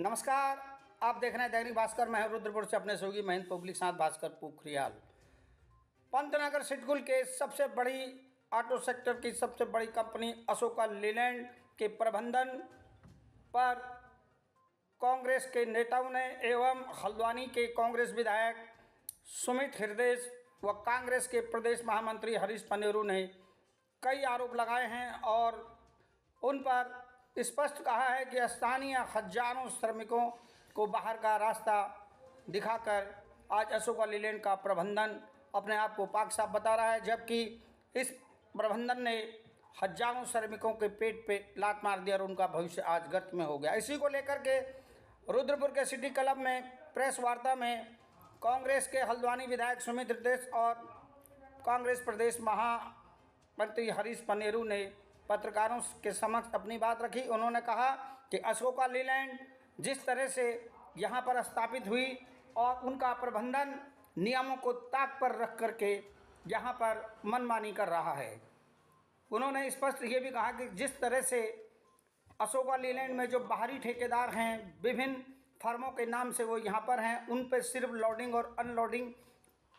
नमस्कार, आप देख रहे हैं दैनिक भास्कर। मैं रुद्रपुर से अपने सहयोगी महेंद्र पब्लिक साथ भास्कर पोखरियाल। पंतनगर सिडकुल के सबसे बड़ी ऑटो सेक्टर की सबसे बड़ी कंपनी अशोका लीलैंड के प्रबंधन पर कांग्रेस के नेताओं ने एवं हल्द्वानी के कांग्रेस विधायक सुमित हृदय व कांग्रेस के प्रदेश महामंत्री हरीश पनेरू ने कई आरोप लगाए हैं और उन पर स्पष्ट कहा है कि स्थानीय हजारों श्रमिकों को बाहर का रास्ता दिखाकर आज अशोका लीलैंड का प्रबंधन अपने आप को पाक साफ बता रहा है, जबकि इस प्रबंधन ने हजारों श्रमिकों के पेट पे लात मार दिया और उनका भविष्य आज गर्त में हो गया। इसी को लेकर के रुद्रपुर के सिटी क्लब में प्रेस वार्ता में कांग्रेस के हल्द्वानी विधायक सुमित हृदय और कांग्रेस प्रदेश महामंत्री हरीश पनेरू ने पत्रकारों के समक्ष अपनी बात रखी। उन्होंने कहा कि अशोका लीलैंड जिस तरह से यहाँ पर स्थापित हुई और उनका प्रबंधन नियमों को ताक पर रख करके यहाँ पर मनमानी कर रहा है। उन्होंने स्पष्ट ये भी कहा कि जिस तरह से अशोका लीलैंड में जो बाहरी ठेकेदार हैं, विभिन्न फर्मों के नाम से वो यहाँ पर हैं, उन पर सिर्फ लोडिंग और अनलोडिंग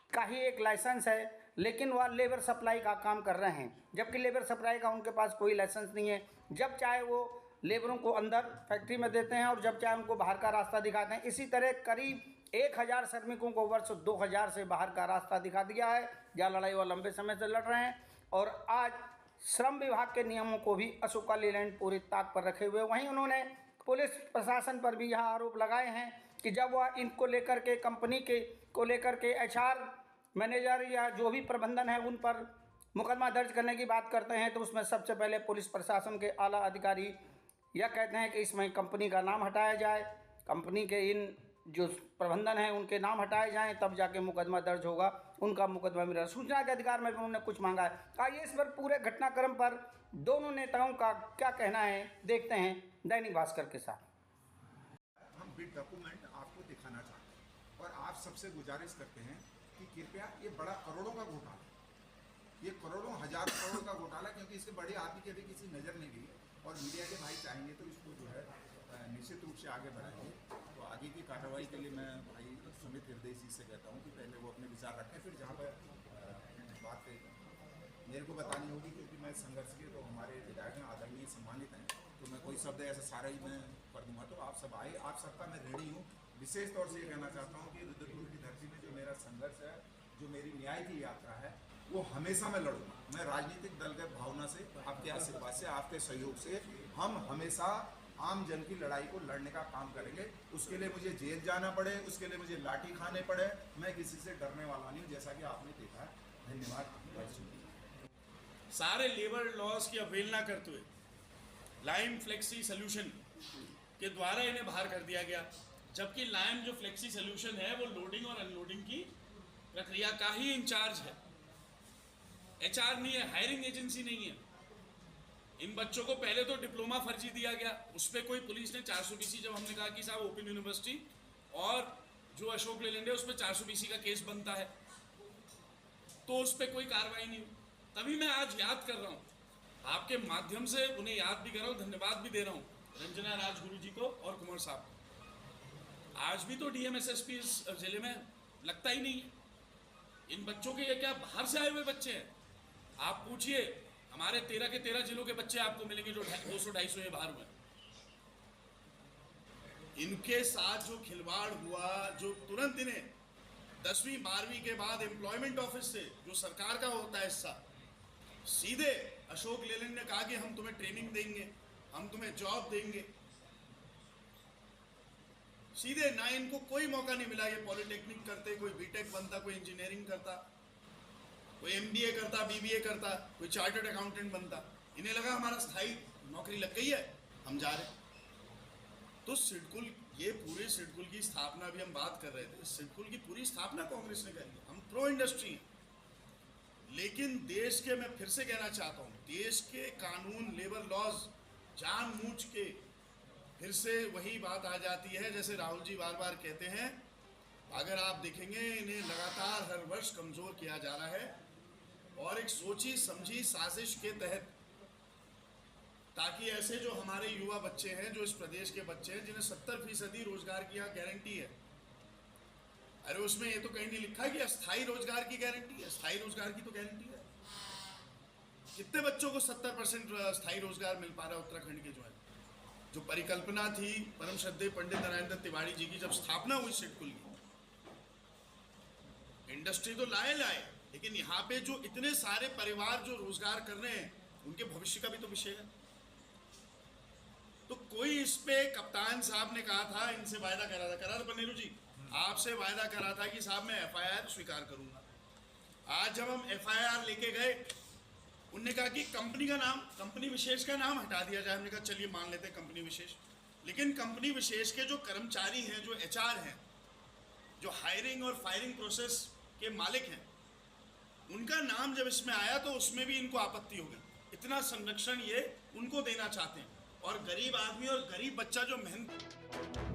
का ही एक लाइसेंस है, लेकिन वह लेबर सप्लाई का काम कर रहे हैं, जबकि लेबर सप्लाई का उनके पास कोई लाइसेंस नहीं है। जब चाहे वो लेबरों को अंदर फैक्ट्री में देते हैं और जब चाहे उनको बाहर का रास्ता दिखाते हैं। इसी तरह करीब 1000 श्रमिकों को वर्ष 2000 से बाहर का रास्ता दिखा दिया है, जहाँ लड़ाई वो लंबे समय से लड़ रहे हैं। और आज श्रम विभाग के नियमों को भी अशोका लीलैंड पूरी ताक पर रखे हुए। वहीं उन्होंने पुलिस प्रशासन पर भी यह आरोप लगाए हैं कि जब वह इनको लेकर के कंपनी के को लेकर के HR मैनेजर या जो भी प्रबंधन है उन पर मुकदमा दर्ज करने की बात करते हैं, तो उसमें सबसे पहले पुलिस प्रशासन के आला अधिकारी यह कहते हैं कि इसमें कंपनी का नाम हटाया जाए, कंपनी के इन जो प्रबंधन हैं उनके नाम हटाए जाएं, तब जाके मुकदमा दर्ज होगा। उनका मुकदमा मिला। सूचना के अधिकार में भी उन्होंने कुछ मांगा है। आइए इस पर पूरे घटनाक्रम पर दोनों नेताओं का क्या कहना है देखते हैं दैनिक भास्कर के साथ। हम बिड डॉक्यूमेंट आपको दिखाना चाहते हैं और आप सबसे गुजारिश करते हैं कि कृपया ये बड़ा करोड़ों का घोटाला, ये करोड़ों हजारों करोड़ का घोटाला, क्योंकि इसके बड़े आदमी की अभी किसी नज़र नहीं गई और मीडिया के भाई चाहेंगे तो इसको जो है निश्चित रूप से आगे बढ़ाएंगे। तो आगे की कार्रवाई के लिए मैं भाई सुमित हृदय जी से कहता हूँ कि पहले वो अपने विचार रखें, फिर जहाँ पर बात मेरे को बतानी होगी, क्योंकि मैं संघर्ष के तो हमारे विधायक हैं, आदरणीय सम्मानित हैं, तो मैं कोई शब्द ऐसा सारा ही मैं कर दूंगा। तो आप सब आए, आप सबका मैं ऋणी हूँ। विशेष तौर से ये कहना चाहता हूँ कि रुद्रपुर की धरती में जो मेरा संघर्ष है, जो मेरी न्याय की यात्रा है, वो हमेशा मैं लड़ूंगा। मैं राजनीतिक दलगत भावना से, आपके आशीर्वाद से, आपके सहयोग से हम हमेशा आम जन की लड़ाई को लड़ने का काम करेंगे। उसके लिए मुझे जेल जाना पड़े, उसके लिए मुझे लाठी खाने पड़े, मैं किसी से डरने वाला नहीं हूँ, जैसा कि आपने देखा है। धन्यवाद। सारे लेबर लॉज की अवहेलना करते हुए लाइम फ्लेक्सी सोल्यूशन के द्वारा इन्हें बाहर कर दिया गया, जबकि लाइम जो फ्लेक्सी सोल्यूशन है वो लोडिंग और अनलोडिंग की प्रक्रिया का ही इंचार्ज है। HR नहीं है, हायरिंग एजेंसी नहीं है। इन बच्चों को पहले तो डिप्लोमा फर्जी दिया गया, उस पर कोई पुलिस ने 420, जब हमने कहा कि साहब ओपन यूनिवर्सिटी और जो अशोक लीलैंड है उस पर 420 का केस बनता है, तो उस पर कोई कार्रवाई नहीं हुई। तभी मैं आज याद कर रहा हूँ, आपके माध्यम से उन्हें याद भी कर रहा हूँ, धन्यवाद भी दे रहा हूँ रंजना राजगुरु जी को और कुमार साहब को। आज भी तो DM SSP इस जिले में लगता ही नहीं है। इन बच्चों के ये क्या बाहर से आए हुए बच्चे हैं? आप पूछिए, हमारे 13 के 13 जिलों के बच्चे आपको मिलेंगे जो 200-250 बाहर हुए। इनके साथ जो खिलवाड़ हुआ, जो तुरंत इन्हें 10वीं 12वीं के बाद एम्प्लॉयमेंट ऑफिस से, जो सरकार का होता है हिस्सा, सीधे अशोक लीलैंड ने कहा कि हम तुम्हें ट्रेनिंग देंगे, हम तुम्हें जॉब देंगे। सीधे ना, इनको कोई मौका नहीं मिला। ये पॉलिटेक्निक करते, कोई BTech बनता, कोई इंजीनियरिंग करता, कोई MBA करता, BBA करता, कोई चार्टर्ड अकाउंटेंट बनता। इन्हें लगा हमारा स्थायी नौकरी लग गई है, हम जा रहे। तो सिडकुल, ये पूरे सिडकुल की स्थापना भी हम बात कर रहे थे, सिडकुल की पूरी स्थापना कांग्रेस ने करी है। हम प्रो इंडस्ट्री हैं, लेकिन देश के, मैं फिर से कहना चाहता हूँ, देश के कानून, लेबर लॉज जानबूझ के फिर से वही बात आ जाती है, जैसे राहुल जी बार बार कहते हैं। अगर आप देखेंगे, इन्हें लगातार हर वर्ष कमज़ोर किया जा रहा है और एक सोची समझी साजिश के तहत ताकि ऐसे जो हमारे युवा बच्चे हैं, जो इस प्रदेश के बच्चे हैं, जिन्हें 70% रोजगार की यहाँ गारंटी है। अरे उसमें ये तो कहीं नहीं लिखा है कि अस्थायी रोजगार की गारंटी है। स्थायी रोजगार की तो गारंटी है। कितने बच्चों को 70% स्थायी रोजगार मिल पा रहा है उत्तराखंड के? जो परिकल्पना थी परम श्रद्धेय पंडित नारायण दत्त तिवारी जी की, जब स्थापना हुई सिडकुल की, इंडस्ट्री तो लाए, लेकिन यहाँ पे जो इतने सारे परिवार जो रोजगार कर रहे हैं, उनके भविष्य का भी तो विषय है। तो कोई इस पे, कप्तान साहब ने कहा था, इनसे वायदा करा था पन्नेरू जी, आपसे वायदा करा था कि साहब मैं FIR स्वीकार करूंगा। आज जब हम FIR लेके गए, उनने कहा कि कंपनी का नाम, कंपनी विशेष का नाम हटा दिया जाए। हमने कहा चलिए मान लेते हैं कंपनी विशेष, लेकिन कंपनी विशेष के जो कर्मचारी हैं, जो HR हैं, जो हायरिंग और फायरिंग प्रोसेस के मालिक हैं, उनका नाम जब इसमें आया तो उसमें भी इनको आपत्ति हो गई। इतना संरक्षण ये उनको देना चाहते हैं, और गरीब आदमी और गरीब बच्चा जो मेहनत